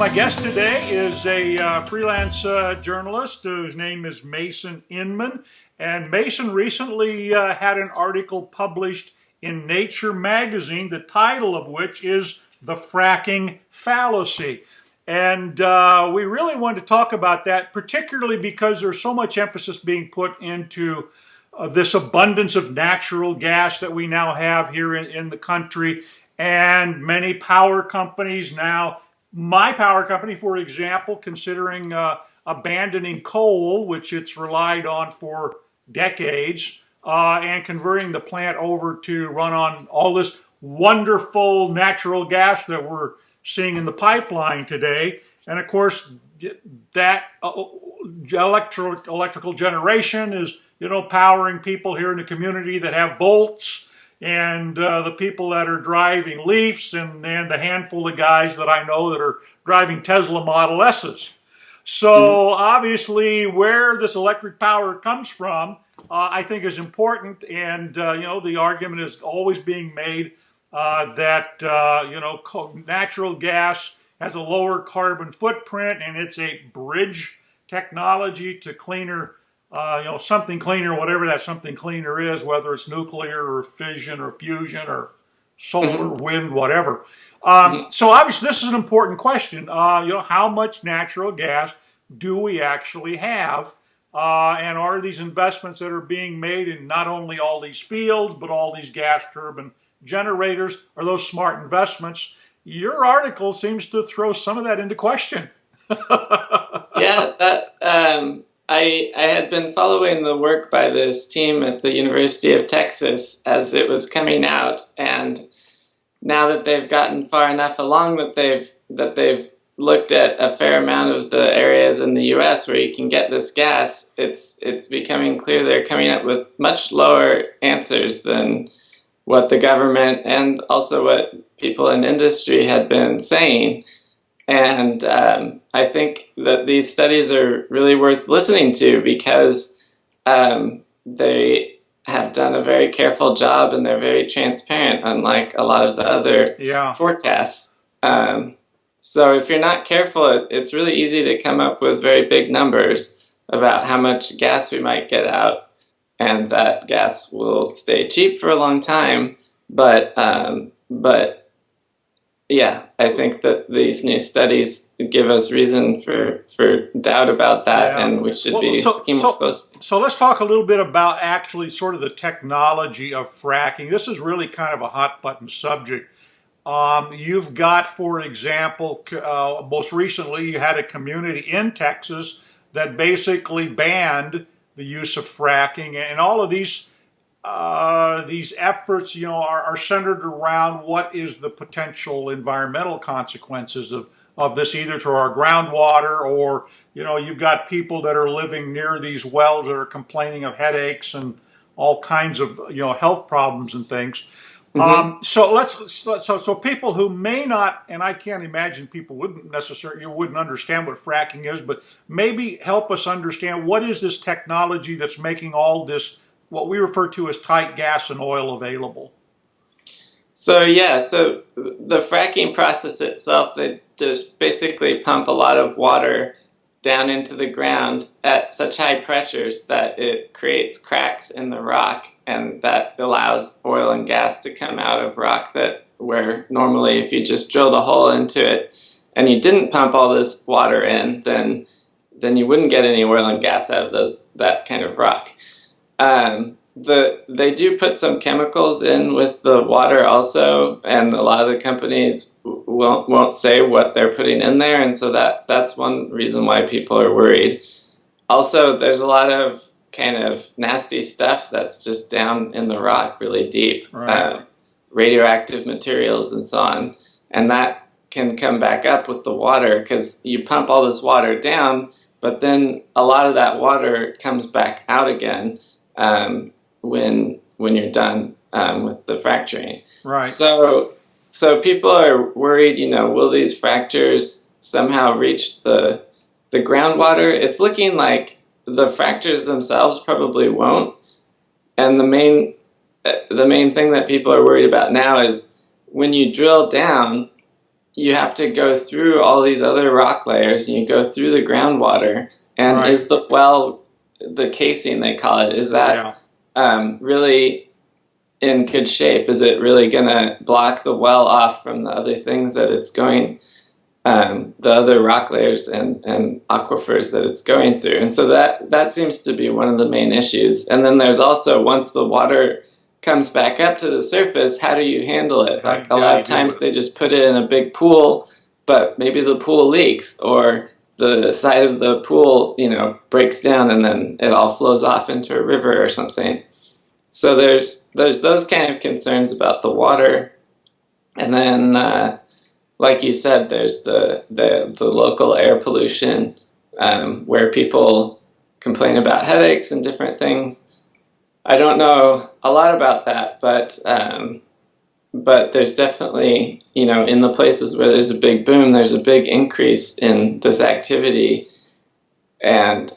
my guest today is a freelance journalist whose name is Mason Inman. And Mason recently had an article published in Nature magazine, the title of which is The Fracking Fallacy. And we really wanted to talk about that, particularly because there's so much emphasis being put into this abundance of natural gas that we now have here in the country. And many power companies now, my power company, for example, considering abandoning coal, which it's relied on for decades, and converting the plant over to run on all this wonderful natural gas that we're seeing in the pipeline today. And of course, that electrical generation is, powering people here in the community that have Volts, and the people that are driving Leafs, and the handful of guys that I know that are driving Tesla Model S's. So obviously where this electric power comes from, I think is important. And, the argument is always being made that, natural gas has a lower carbon footprint, and it's a bridge technology to cleaner something cleaner, whatever that something cleaner is, whether it's nuclear or fission or fusion or solar, wind, whatever. So obviously this is an important question. How much natural gas do we actually have? And are these investments that are being made in not only all these fields, but all these gas turbine generators, are those smart investments? Your article seems to throw some of that into question. I had been following the work by this team at the University of Texas as it was coming out, and now that they've gotten far enough along that they've looked at a fair amount of the areas in the U.S. where you can get this gas, it's becoming clear they're coming up with much lower answers than what the government and also what people in industry had been saying. And I think that these studies are really worth listening to because they have done a very careful job and they're very transparent, unlike a lot of the other forecasts. So if you're not careful, it's really easy to come up with very big numbers about how much gas we might get out, and that gas will stay cheap for a long time. But yeah, I think that these new studies give us reason for doubt about that, and we should be looking more closely. So let's talk a little bit about actually sort of the technology of fracking. This is really kind of a hot button subject. You've got, for example, most recently you had a community in Texas that basically banned the use of fracking, and all of these efforts, are centered around what is the potential environmental consequences of this, either to our groundwater, or, you've got people that are living near these wells that are complaining of headaches and all kinds of, health problems and things. So people who may not, and I can't imagine people wouldn't understand what fracking is, but maybe help us understand what is this technology that's making all this, what we refer to as tight gas and oil, available. So the fracking process itself, they just basically pump a lot of water down into the ground at such high pressures that it creates cracks in the rock, and that allows oil and gas to come out of rock where normally if you just drilled a hole into it and you didn't pump all this water in, then you wouldn't get any oil and gas out of that kind of rock. They do put some chemicals in with the water also, and a lot of the companies won't say what they're putting in there, and so that's one reason why people are worried. Also, there's a lot of kind of nasty stuff that's just down in the rock really deep, radioactive materials and so on, and that can come back up with the water because you pump all this water down, but then a lot of that water comes back out again when you're done with the fracturing. Right. So people are worried, will these fractures somehow reach the groundwater? It's looking like the fractures themselves probably won't. And the main thing that people are worried about now is when you drill down, you have to go through all these other rock layers, and you go through the groundwater. And Right. is the well, the casing they call it, is that really in good shape? Is it really going to block the well off from the other things that it's going, the other rock layers and aquifers that it's going through? And so that seems to be one of the main issues. And then there's also, once the water comes back up to the surface, how do you handle it? Like a lot of times they just put it in a big pool, but maybe the pool leaks, or the side of the pool, breaks down, and then it all flows off into a river or something. So there's those kind of concerns about the water. And then, like you said, there's the local air pollution, where people complain about headaches and different things. I don't know a lot about that, but there's definitely, in the places where there's a big boom, there's a big increase in this activity. And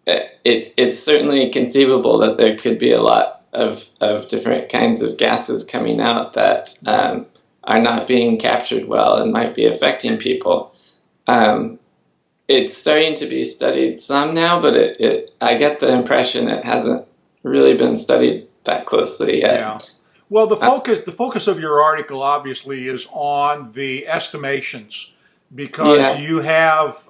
it's certainly conceivable that there could be a lot of different kinds of gases coming out that are not being captured well and might be affecting people. It's starting to be studied some now, but I get the impression it hasn't really been studied that closely yet. Yeah. Well, the focus of your article obviously is on the estimations, because you have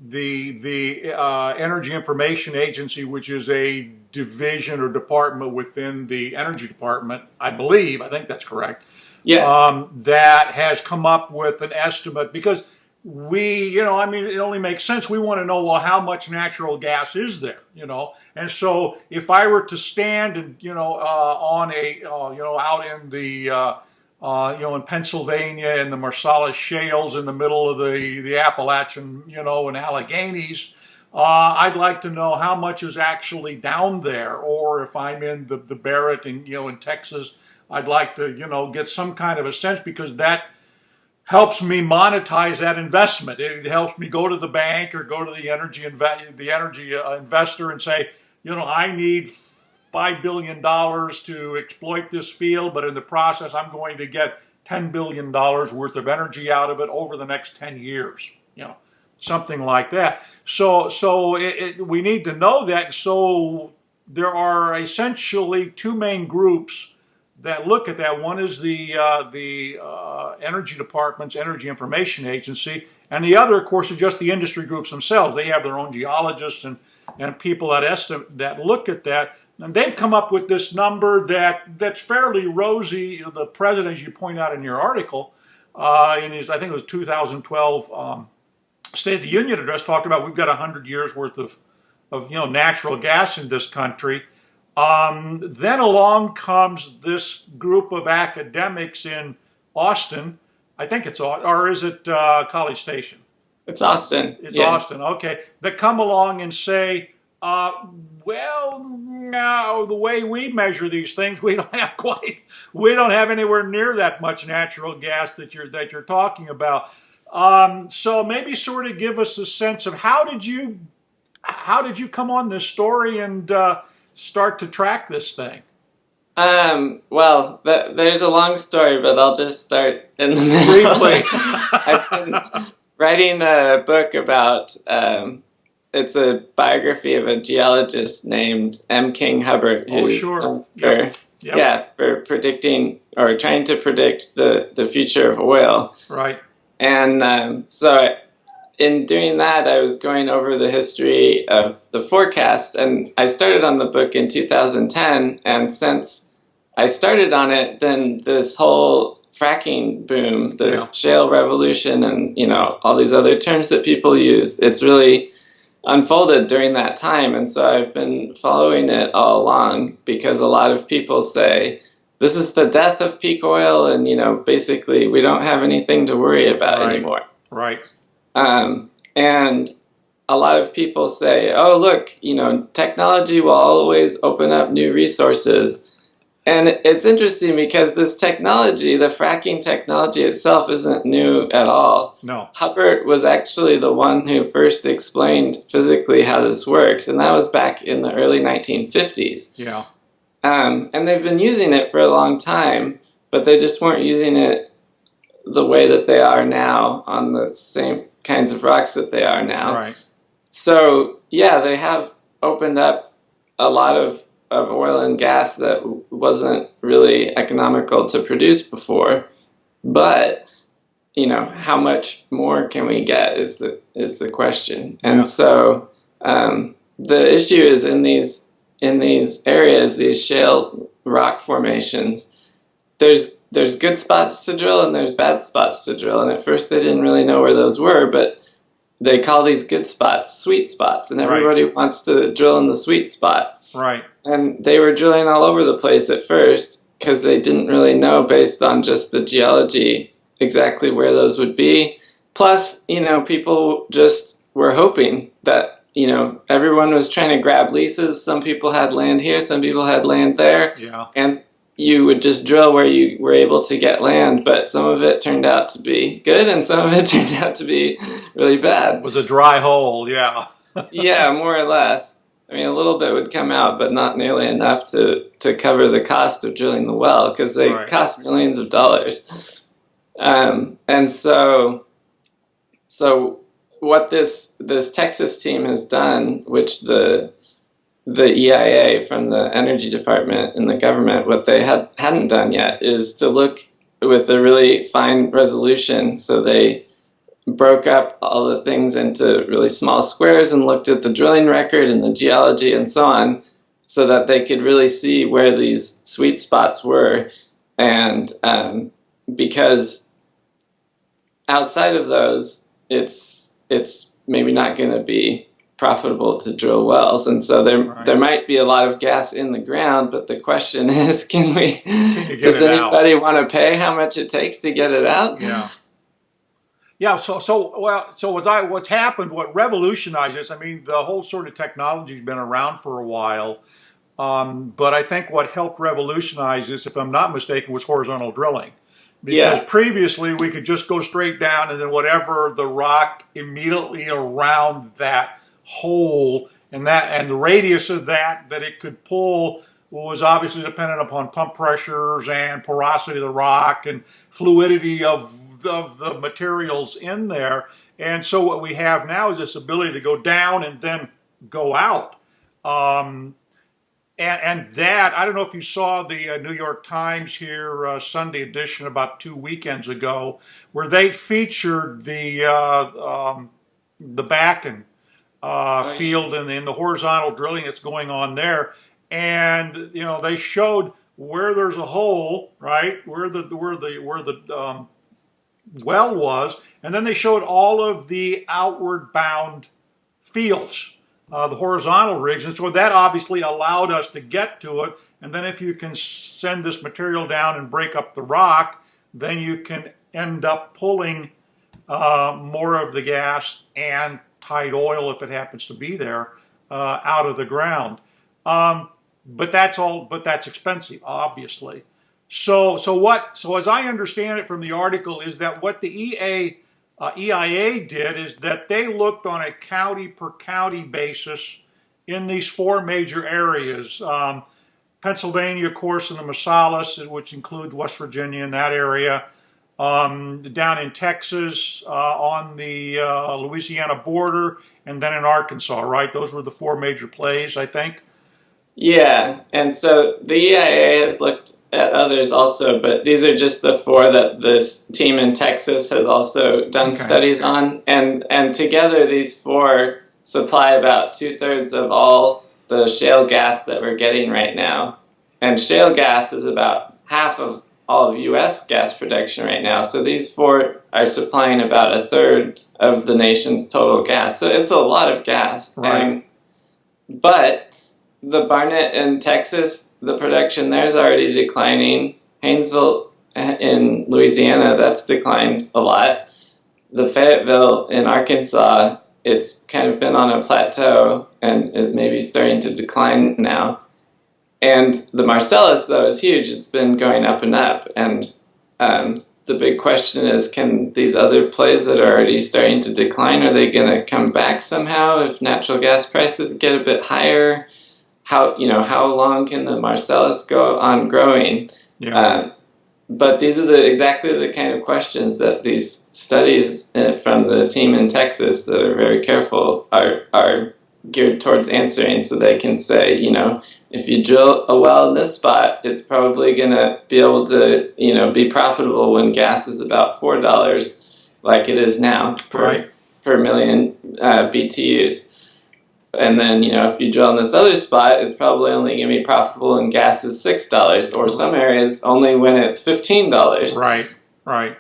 the Energy Information Agency, which is a division or department within the Energy Department, I think that's correct. Yeah. That has come up with an estimate, because it only makes sense. We want to know, well, how much natural gas is there, And so if I were to stand and, on out in the, in Pennsylvania, in the Marcellus shales in the middle of the Appalachian, and Alleghenies, I'd like to know how much is actually down there. Or if I'm in the Barrett and, in Texas, I'd like to, get some kind of a sense, because that helps me monetize that investment. It helps me go to the bank or go to the energy investor and say, I need $5 billion to exploit this field, but in the process, I'm going to get $10 billion worth of energy out of it over the next 10 years, something like that. So we need to know that. So there are essentially two main groups that look at that. One is the Energy Department's Energy Information Agency, and the other, of course, is just the industry groups themselves. They have their own geologists and people that look at that, and they've come up with this number that's fairly rosy. The president, as you point out in your article, in his, I think it was 2012 State of the Union address, talked about we've got 100 years worth of natural gas in this country. Then along comes this group of academics in Austin. I think it's, or is it College Station? It's Austin. It's Austin, okay. That come along and say, well, no, the way we measure these things, we don't have anywhere near that much natural gas that you're talking about. So maybe sort of give us a sense of how did you come on this story and start to track this thing? Well, there's a long story, but I'll just start in the middle. Briefly. I've been writing a book about, it's a biography of a geologist named M. King Hubbert, who's for predicting, or trying to predict the future of oil. Right. And so in doing that, I was going over the history of the forecast, and I started on the book in 2010, and since I started on it, then this whole fracking boom, the shale revolution, and all these other terms that people use, it's really unfolded during that time. And so I've been following it all along, because a lot of people say, this is the death of peak oil, and basically we don't have anything to worry about anymore. Right. And a lot of people say, oh, look, technology will always open up new resources. And it's interesting, because this technology, the fracking technology itself, isn't new at all. No. Hubbert was actually the one who first explained physically how this works, and that was back in the early 1950s. Yeah. And they've been using it for a long time, but they just weren't using it the way that they are now on the same kinds of rocks that they are now. Right. So yeah, they have opened up a lot of oil and gas that wasn't really economical to produce before, but how much more can we get is the question. And Yeah. so the issue is in these areas, these shale rock formations, there's good spots to drill and there's bad spots to drill. And at first they didn't really know where those were, but they call these good spots sweet spots, and everybody wants to drill in the sweet spot. Right. And they were drilling all over the place at first because they didn't really know, based on just the geology, exactly where those would be. Plus, people just were hoping that, everyone was trying to grab leases. Some people had land here, some people had land there. Yeah. And you would just drill where you were able to get land, but some of it turned out to be good and some of it turned out to be really bad. It was a dry hole, yeah. Yeah, more or less. I mean, a little bit would come out, but not nearly enough to cover the cost of drilling the well, because they cost millions of dollars. And so what this Texas team has done, which the EIA from the Energy Department in the government, what they hadn't done yet is to look with a really fine resolution. So they broke up all the things into really small squares and looked at the drilling record and the geology and so on, so that they could really see where these sweet spots were. And because outside of those, it's maybe not going to be profitable to drill wells, and so there might be a lot of gas in the ground, but the question is, does anybody want to pay how much it takes to get it out? Yeah. What's happened, what revolutionized this, I mean, the whole sort of technology's been around for a while, but I think what helped revolutionize this, if I'm not mistaken, was horizontal drilling. Because previously we could just go straight down, and then whatever the rock immediately around that hole and the radius of that it could pull was obviously dependent upon pump pressures and porosity of the rock and fluidity of the materials in there. And so what we have now is this ability to go down and then go out. And that, I don't know if you saw the New York Times here, Sunday edition about 2 weekends ago, where they featured the Bakken field and in the horizontal drilling that's going on there, and they showed where there's a hole, right, where the well was, and then they showed all of the outward bound fields, the horizontal rigs, and so that obviously allowed us to get to it. And then if you can send this material down and break up the rock, then you can end up pulling more of the gas and tight oil, if it happens to be there, out of the ground. But that's expensive, obviously. So as I understand it from the article, is that what the EIA did is that they looked on a county per county basis in these 4 major areas. Pennsylvania, of course, in the Marcellus, which includes West Virginia and that area. Down in Texas, on the Louisiana border, and then in Arkansas, right? Those were the 4 major plays, I think. Yeah, and so the EIA has looked at others also, but these are just the 4 that this team in Texas has also done studies on. And together these 4 supply about 2/3 of all the shale gas that we're getting right now. And shale gas is about half of all of U.S. gas production right now. So these 4 are supplying about 1/3 of the nation's total gas. So it's a lot of gas. Right. But the Barnett in Texas, the production there is already declining. Haynesville in Louisiana, that's declined a lot. The Fayetteville in Arkansas, it's kind of been on a plateau and is maybe starting to decline now. And the Marcellus, though, is huge. It's been going up and up. And the big question is, can these other plays that are already starting to decline, are they going to come back somehow if natural gas prices get a bit higher? How long can the Marcellus go on growing? Yeah. but these are exactly the kind of questions that these studies from the team in Texas that are very careful are geared towards answering, so they can say, if you drill a well in this spot, it's probably going to be able to, be profitable when gas is about $4, like it is now per million BTUs. And then, if you drill in this other spot, it's probably only going to be profitable when gas is $6, or some areas only when it's $15. Right.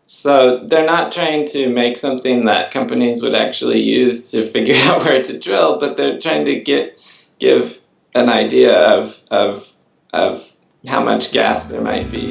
So they're not trying to make something that companies would actually use to figure out where to drill, but they're trying to give an idea of how much gas there might be.